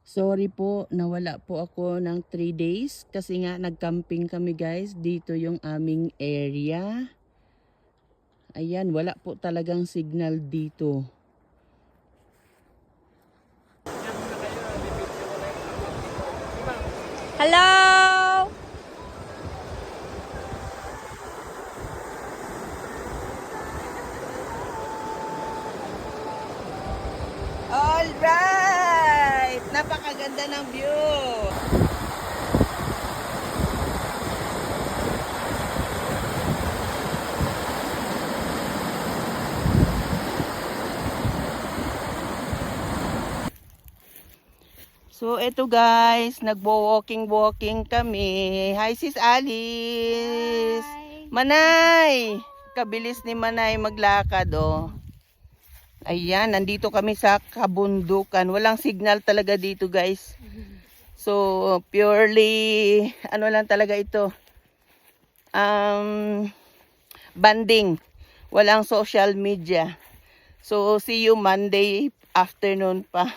Sorry po, nawala po ako ng 3 days kasi nga nagcamping kami guys. Dito yung aming area. Ayan, wala po talagang signal dito. Hello! Alright! Napakaganda ng view! So, eto guys, nagbo-walking kami. Hi, Sis Alice! Hi. Manay! Kabilis ni Manay maglakad, oh. Ayan, nandito kami sa kabundukan. Walang signal talaga dito, guys. So, purely, ano lang talaga ito. Banding. Walang social media. So, see you Monday afternoon pa.